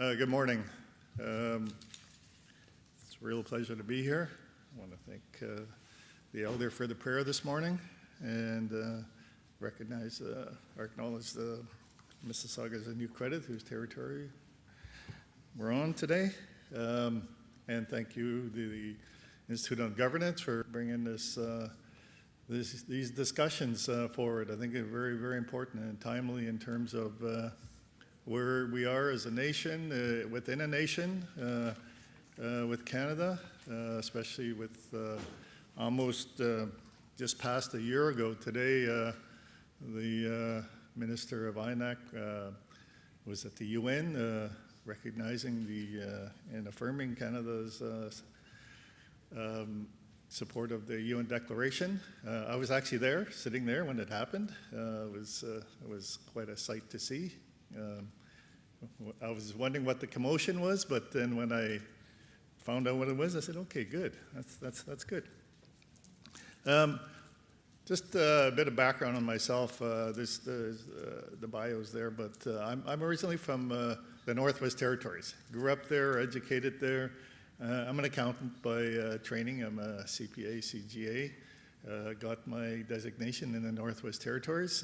Good morning. It's a real pleasure to be here. I want to thank the elder for the prayer this morning and recognize or acknowledge the Mississaugas of New Credit, whose territory we're on today. And thank you, the Institute on Governance, for bringing these discussions forward. I think they're very, very important and timely in terms of where we are as a nation, within a nation, with Canada, especially with almost just past a year ago today, the Minister of INAC was at the UN recognizing and affirming Canada's support of the UN Declaration. I was actually there, sitting there when it happened. It was quite a sight to see. I was wondering what the commotion was, but then when I found out what it was, I said, "Okay, good. That's good." Just a bit of background on myself. There's the bio's there, but I'm originally from the Northwest Territories. Grew up there, educated there. I'm an accountant by training. I'm a CPA, CGA. Got my designation in the Northwest Territories.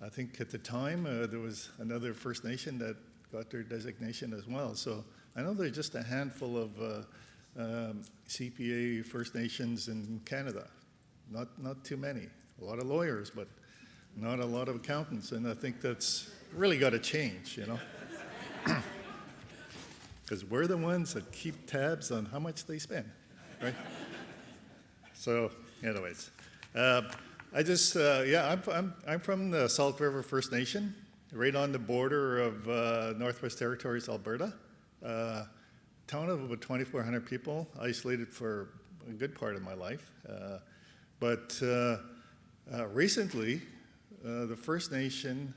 I think at the time there was another First Nation that got their designation as well. So I know there's just a handful of CPA First Nations in Canada. Not too many. A lot of lawyers, but not a lot of accountants. And I think that's really got to change, you know. Because we're the ones that keep tabs on how much they spend, right? So, anyways. I'm from the Salt River First Nation, right on the border of Northwest Territories, Alberta. Town of about 2,400 people, isolated for a good part of my life. But recently, the First Nation,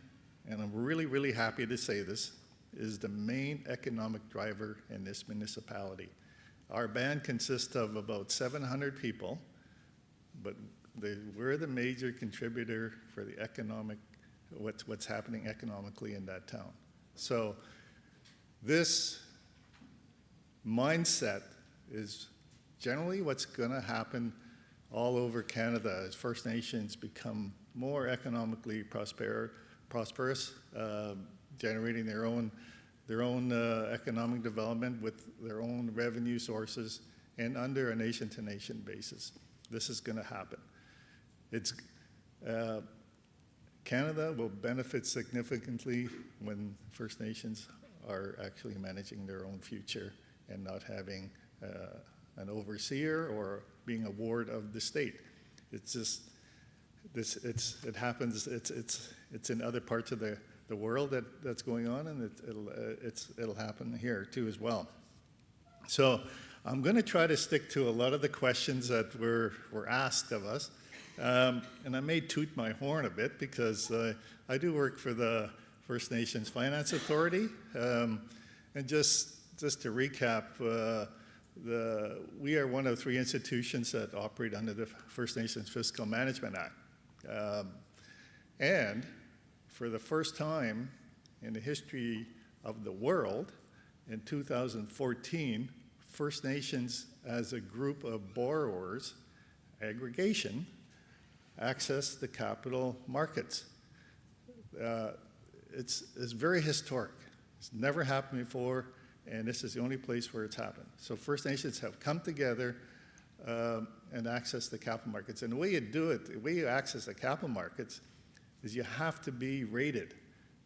and I'm really, really happy to say this, is the main economic driver in this municipality. Our band consists of about 700 people, but we're the major contributor for the what's happening economically in that town. So this mindset is generally what's going to happen all over Canada as First Nations become more economically prosperous, generating their own economic development with their own revenue sources and under a nation-to-nation basis. This is going to happen. Canada will benefit significantly when First Nations are actually managing their own future and not having an overseer or being a ward of the state. It's just it happens. It's in other parts of the world that's going on, and it'll happen here too as well. So I'm going to try to stick to a lot of the questions that were asked of us. And I may toot my horn a bit because I do work for the First Nations Finance Authority. And just to recap, we are one of 3 institutions that operate under the First Nations Fiscal Management Act. And for the first time in the history of the world, in 2014, First Nations as a group of borrowers, aggregation, access the capital markets. It's very historic. It's never happened before, and this is the only place where it's happened. So First Nations have come together and access the capital markets. And the way you do it, the way you access the capital markets is you have to be rated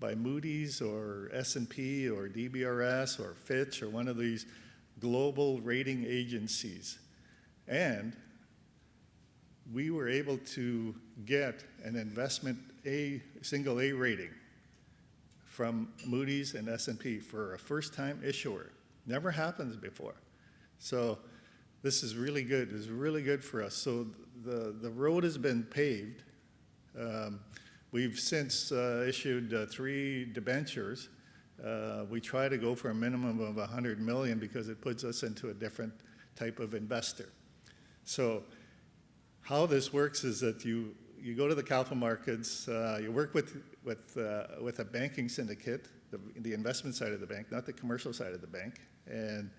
by Moody's or S&P or DBRS or Fitch or one of these global rating agencies. And we were able to get an investment single A rating from Moody's and S&P for a first-time issuer. Never happens before. So this is really good. It's really good for us. So the road has been paved. We've since issued 3 debentures. We try to go for a minimum of $100 million because it puts us into a different type of investor. So how this works is that you go to the capital markets, you work with a banking syndicate, the investment side of the bank, not the commercial side of the bank, and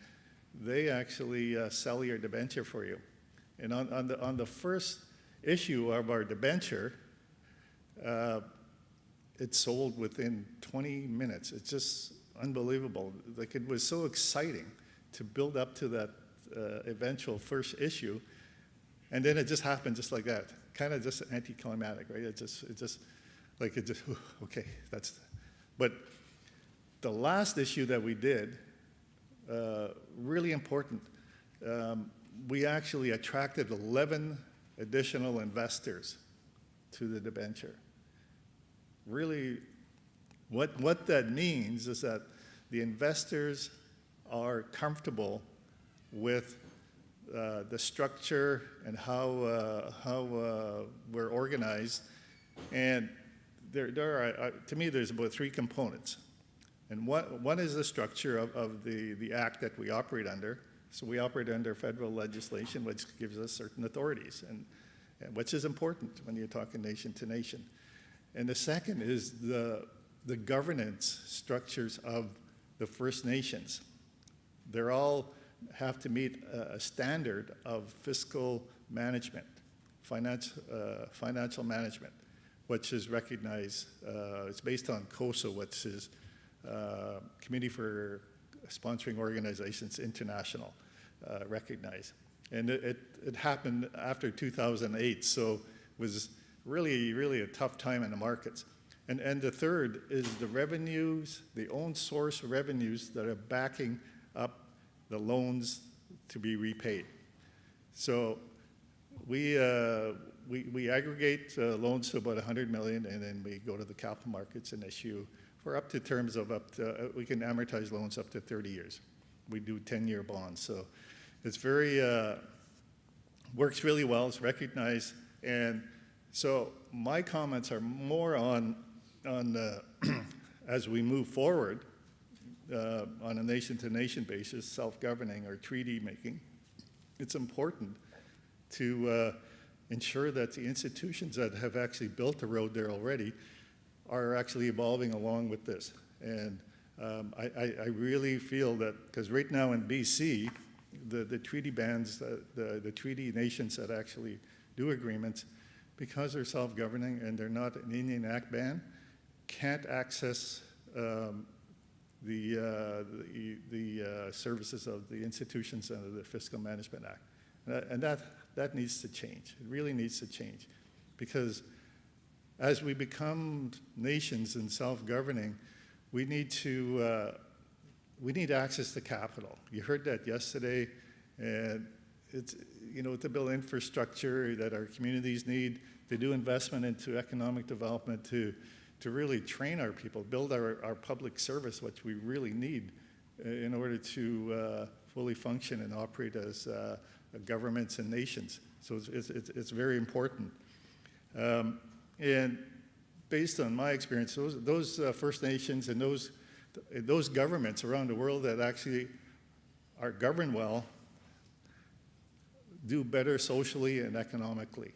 they actually sell your debenture for you. And on the first issue of our debenture, it sold within 20 minutes. It's just unbelievable. Like, it was so exciting to build up to that eventual first issue, and then it just happened just like that. Kind of just anticlimactic, right? It just okay, that's. But the last issue that we did, really important. We actually attracted 11 additional investors to the debenture. Really, what that means is that the investors are comfortable with the structure and how we're organized. And there are, to me, there's about 3 components. And one is the structure of the act that we operate under. So we operate under federal legislation, which gives us certain authorities, and which is important when you're talking nation to nation. And the second is the governance structures of the First Nations. They're all have to meet a standard of fiscal management, financial management, which is recognized. It's based on COSO, which is Committee for Sponsoring Organizations International, recognized. And it happened after 2008, so it was really, really a tough time in the markets. And the third is the revenues, the own source revenues that are backing up the loans to be repaid. So we aggregate loans to about $100 million, and then we go to the capital markets and issue for up to terms of we can amortize loans up to 30 years. We do 10-year bonds. So it's very, works really well, it's recognized. And so my comments are more on as we move forward on a nation-to-nation basis, self-governing or treaty making, it's important to ensure that the institutions that have actually built the road there already are actually evolving along with this. And I really feel that, because right now in BC, the treaty bands, the treaty nations that actually do agreements, because they're self-governing and they're not an Indian Act band, can't access the services of the institutions under the Fiscal Management Act. And that needs to change. It really needs to change. Because as we become nations and self-governing, we need access to capital. You heard that yesterday, and it's, to build infrastructure that our communities need, to do investment into economic development, to really train our people, build our public service, which we really need in order to fully function and operate as governments and nations. So it's very important. And based on my experience, those First Nations and those governments around the world that actually are governed well do better socially and economically.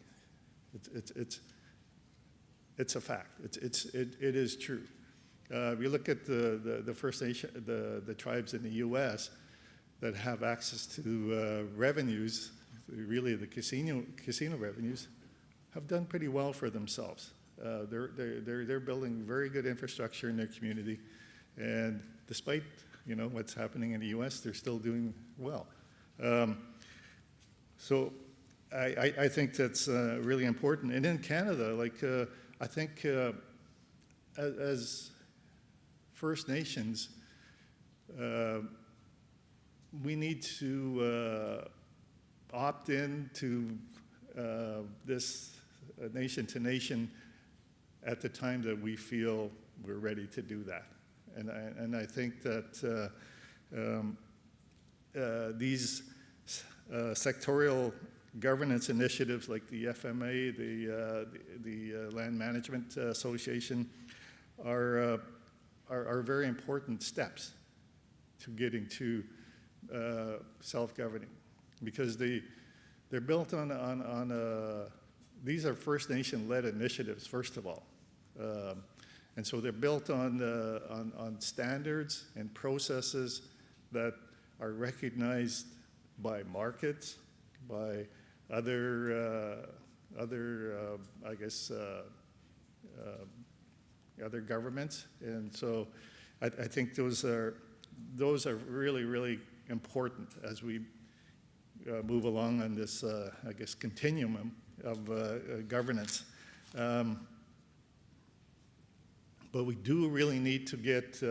It's a fact. It is true. If you look at the First Nation, the tribes in the U.S. that have access to revenues, really the casino revenues, have done pretty well for themselves. They're building very good infrastructure in their community, and despite what's happening in the U.S., they're still doing well. So I think that's really important. And in Canada, I think as First Nations, we need to opt in to this nation-to-nation at the time that we feel we're ready to do that. And I think that these sectorial governance initiatives like the FMA, the Land Management Association, are very important steps to getting to self-governing, because they're built on these are First Nation-led initiatives, first of all. And so they're built on standards and processes that are recognized by markets, by other other governments. And so I think those are really, really important as we move along on this, continuum of governance. But we do really need to get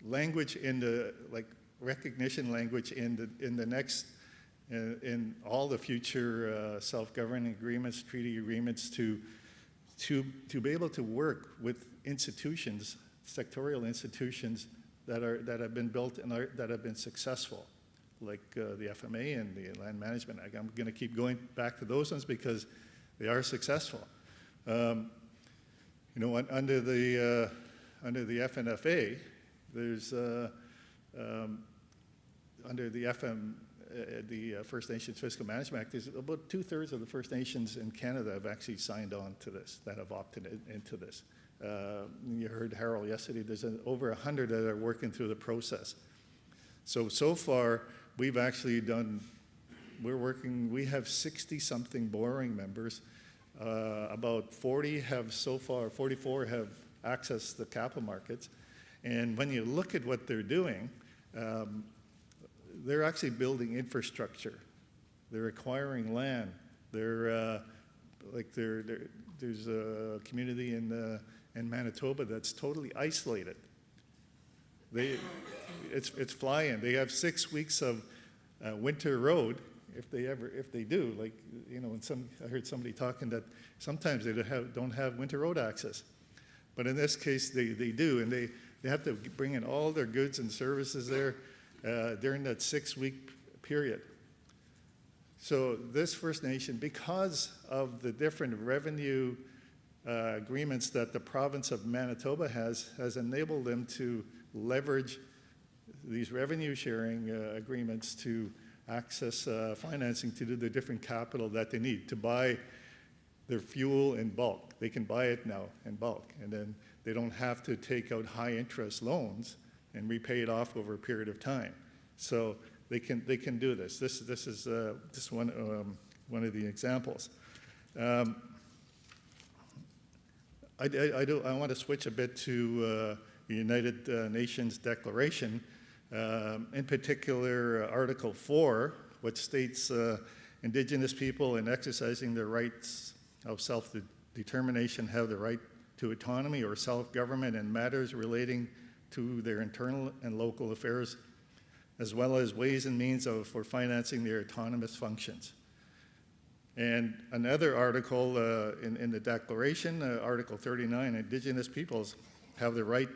language in the, recognition language in the next, in all the future self-governing agreements, treaty agreements, to be able to work with institutions, sectorial institutions that have been built and that have been successful, like the FMA and the Land Management Act. I'm going to keep going back to those ones because they are successful. Under the FNFA, there's under the First Nations Fiscal Management Act, there's about 2/3 of the First Nations in Canada have actually signed on to this, that have opted into this. You heard Harold yesterday, there's over 100 that are working through the process. So far, we've actually done, we have 60-something borrowing members. About 44 have accessed the capital markets. And when you look at what they're doing, they're actually building infrastructure. They're acquiring land. There's a community in Manitoba that's totally isolated. It's fly-in. They have 6 weeks of winter road, if they do. I heard somebody talking that sometimes they don't have winter road access. But in this case, they do, and they have to bring in all their goods and services there during that 6-week period. So this First Nation, because of the different revenue agreements that the province of Manitoba has enabled them to leverage these revenue sharing agreements to access financing to do the different capital that they need to buy their fuel in bulk. They can buy it now in bulk, and then they don't have to take out high interest loans and repay it off over a period of time. So they can do this. This is just one of the examples. I want to switch a bit to the United Nations Declaration, in particular Article 4, which states Indigenous people in exercising their rights of self-determination have the right to autonomy or self-government in matters relating to their internal and local affairs, as well as ways and means for financing their autonomous functions. And another article in the Declaration, Article 39, Indigenous peoples have the right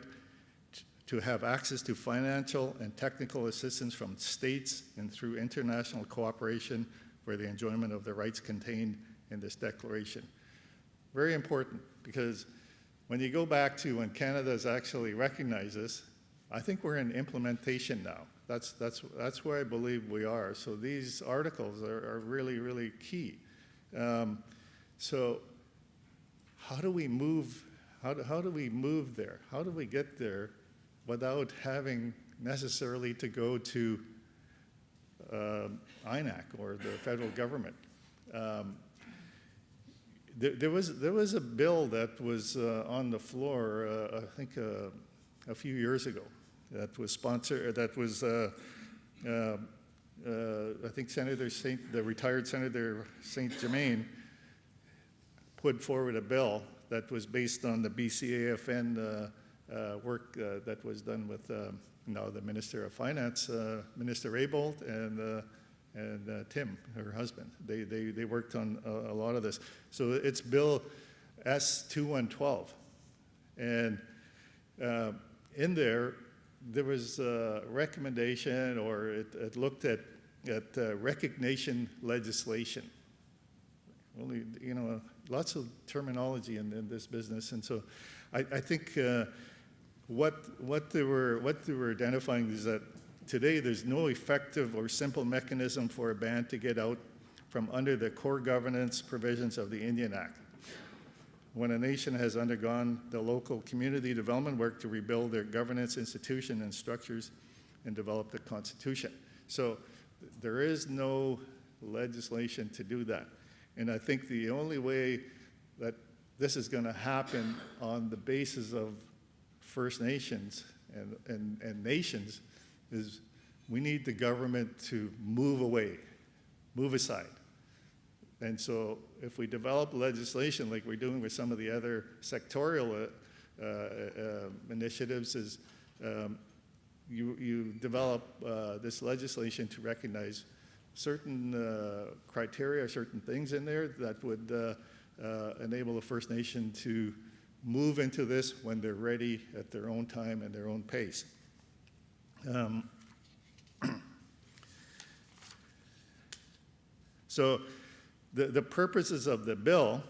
to have access to financial and technical assistance from states and through international cooperation for the enjoyment of the rights contained in this declaration. Very important, because when you go back to when Canada has actually recognized this, I think we're in implementation now. That's where I believe we are. So these articles are really, really key. So how do we move? How do we move there? How do we get there without having necessarily to go to INAC or the federal government? There was a bill that was on the floor, I think a few years ago, that was sponsored. That was I think the retired Senator St. Germain put forward a bill that was based on the BCAFN work that was done with now the Minister of Finance, Minister Raybould, and Tim, her husband. They worked on a lot of this. So it's Bill S-2112. And in there was a recommendation, or it looked at recognition legislation. Only, lots of terminology in this business. And so I think what they were identifying is that today there's no effective or simple mechanism for a band to get out from under the core governance provisions of the Indian Act. when a nation has undergone the local community development work to rebuild their governance, institution, and structures and develop the Constitution. So there is no legislation to do that. And I think the only way that this is going to happen on the basis of First Nations and nations is we need the government to move away, move aside. And so if we develop legislation like we're doing with some of the other sectorial initiatives, is you develop this legislation to recognize certain criteria, certain things in there that would enable the First Nation to move into this when they're ready at their own time and their own pace. So the purposes of the bill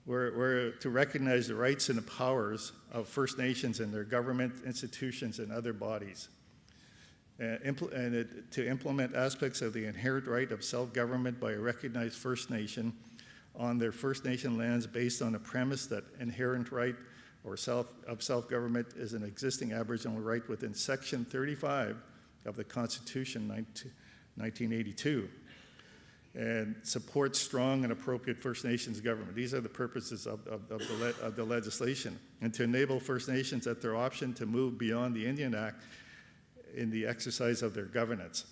were to recognize the rights and the powers of First Nations and their government, institutions, and other bodies, and to implement aspects of the inherent right of self-government by a recognized First Nation on their First Nation lands based on a premise that inherent right or self-government is an existing Aboriginal right within Section 35 of the Constitution 1982, and support strong and appropriate First Nations government. These are the purposes of the legislation, and to enable First Nations at their option to move beyond the Indian Act in the exercise of their governance.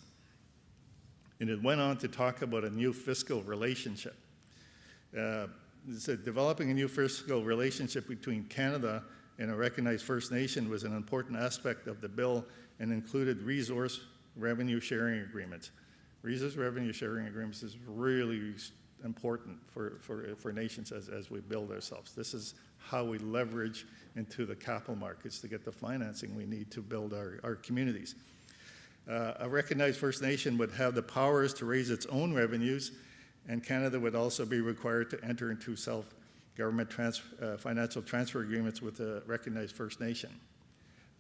And it went on to talk about a new fiscal relationship. So developing a new fiscal relationship between Canada and a recognized First Nation was an important aspect of the bill and included resource revenue sharing agreements. Resource revenue sharing agreements is really important for nations as we build ourselves. This is how we leverage into the capital markets to get the financing we need to build our communities. A recognized First Nation would have the powers to raise its own revenues, and Canada would also be required to enter into self-government financial transfer agreements with a recognized First Nation.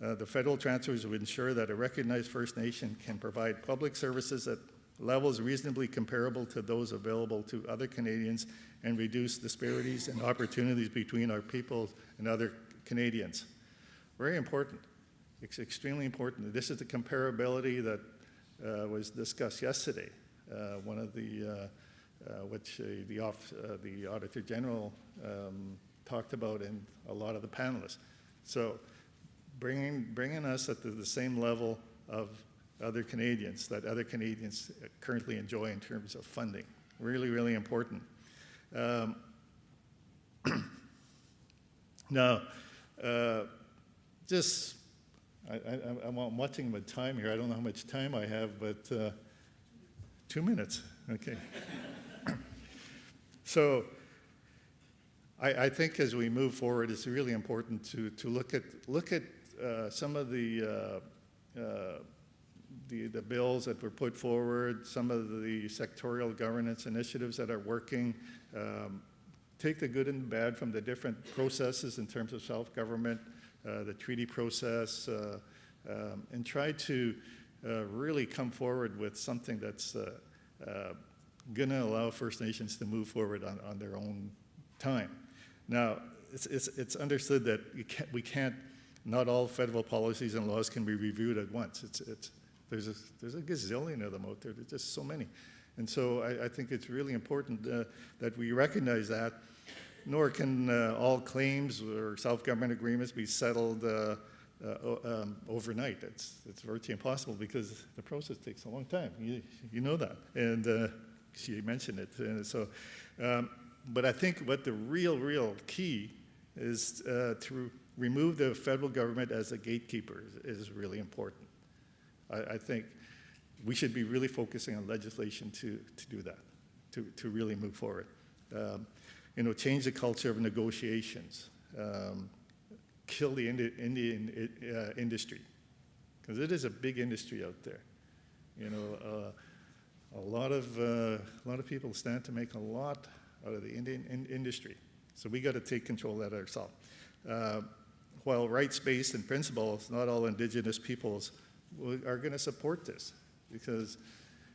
The federal transfers would ensure that a recognized First Nation can provide public services at levels reasonably comparable to those available to other Canadians and reduce disparities and opportunities between our people and other Canadians. Very important. It's extremely important. This is the comparability that was discussed yesterday. One of the which the Auditor General talked about and a lot of the panelists. So bringing us at the same level of other Canadians that other Canadians currently enjoy in terms of funding. Really, really important. Now, I'm watching my time here. I don't know how much time I have, but 2 minutes. Okay. So I think as we move forward, it's really important to look at some of the bills that were put forward, some of the sectorial governance initiatives that are working, take the good and the bad from the different processes in terms of self-government, the treaty process, and try to really come forward with something that's going to allow First Nations to move forward on their own time. Now, it's understood that we can't, not all federal policies and laws can be reviewed at once. There's a gazillion of them out there. There's just so many. And so I think it's really important that we recognize that, nor can all claims or self-government agreements be settled overnight. It's virtually impossible because the process takes a long time. You know that. And she mentioned it. And so, but I think what the real key is to remove the federal government as a gatekeeper is really important. I think we should be really focusing on legislation to do that, to really move forward. Change the culture of negotiations, kill the Indian industry, because it is a big industry out there. A lot of people stand to make a lot out of the Indian industry. So we got to take control of that ourselves. While rights-based in principles, not all Indigenous peoples are going to support this because,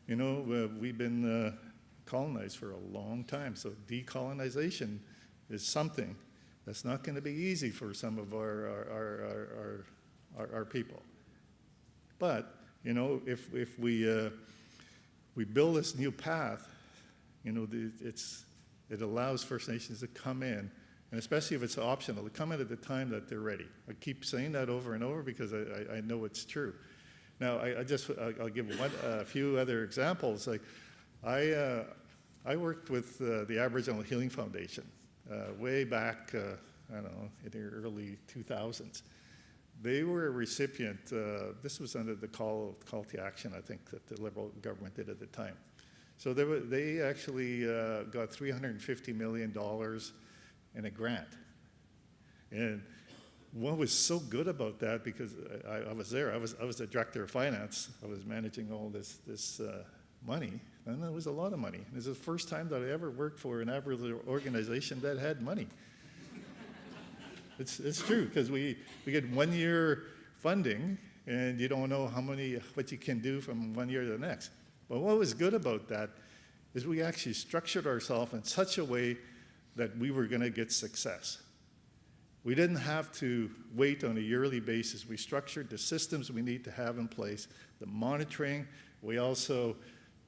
we've been colonized for a long time. So decolonization is something That's not going to be easy for some of our people. But, you know, if we build this new path, you know, it allows First Nations to come in, and especially if it's optional, to come in at the time that they're ready. I keep saying that over and over because I know it's true. Now, I'll give a few other examples. Like, I worked with the Aboriginal Healing Foundation way back, I don't know, in the early 2000s. They were a recipient, this was under the call to action, I think, that the Liberal government did at the time. So they actually got $350 million in a grant. And what was so good about that, because I was there, I was the director of finance, I was managing all this money, and it was a lot of money. It was the first time that I ever worked for an Aboriginal organization that had money. It's true, because we get 1 year funding, and you don't know what you can do from 1 year to the next. But what was good about that is we actually structured ourselves in such a way that we were going to get success. We didn't have to wait on a yearly basis. We structured the systems we need to have in place, the monitoring. We also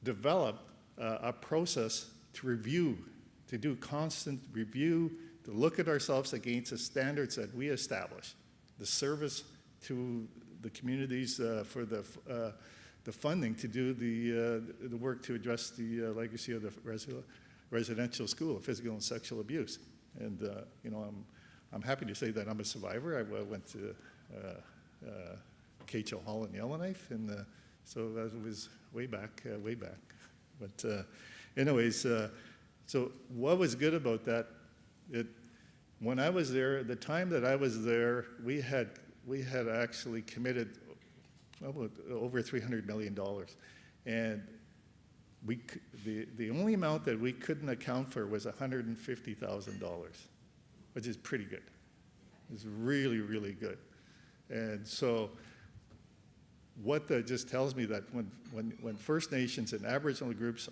developed a process to review, to do constant review, to look at ourselves against the standards that we establish, the service to the communities for the funding to do the work to address the legacy of the residential school of physical and sexual abuse. And you know, I'm happy to say that I'm a survivor. I went to KHO Hall in Yellowknife, and so that was way back. But anyways, so what was good about that? When I was there, the time that I was there, we had actually committed over $300 million, and the only amount that we couldn't account for was $150,000, which is pretty good. It's really, really good. And so what that just tells me that when First Nations and Aboriginal groups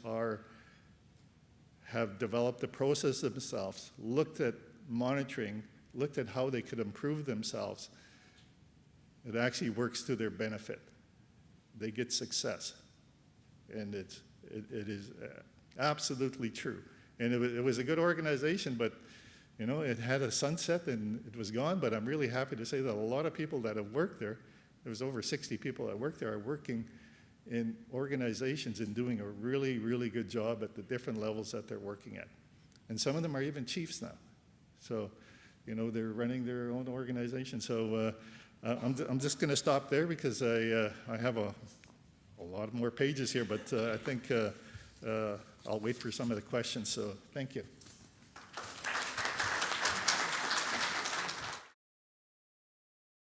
have developed the process themselves, looked at monitoring, looked at how they could improve themselves, it actually works to their benefit. They get success. And it is absolutely true. And it was a good organization, but you know, it had a sunset and it was gone, but I'm really happy to say that a lot of people that have worked there, there was over 60 people that worked there, are working in organizations and doing a really, really good job at the different levels that they're working at. And some of them are even chiefs now. So, you know, they're running their own organization. So I'm just going to stop there because I have a lot more pages here, but I think I'll wait for some of the questions. So thank you.